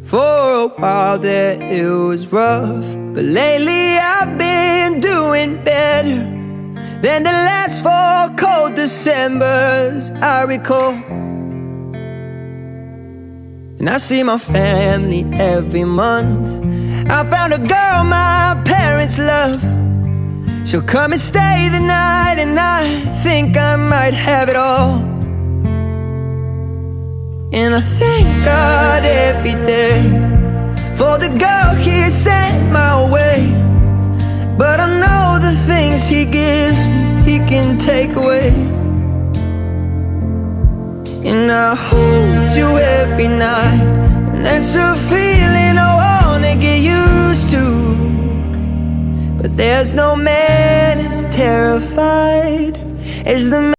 For a while there it was rough, but lately I've been doing better than the last 4 cold Decembers I recall. And I see my family every month. I found a girl my parents love. She'll come and stay the night, and I think I might have it all. And I thank God every day for the girl He sent my way. But I know the things He gives me, He can take away. And I hold you every night, and that's a feeling I wanna get used to. But there's no man as terrified as the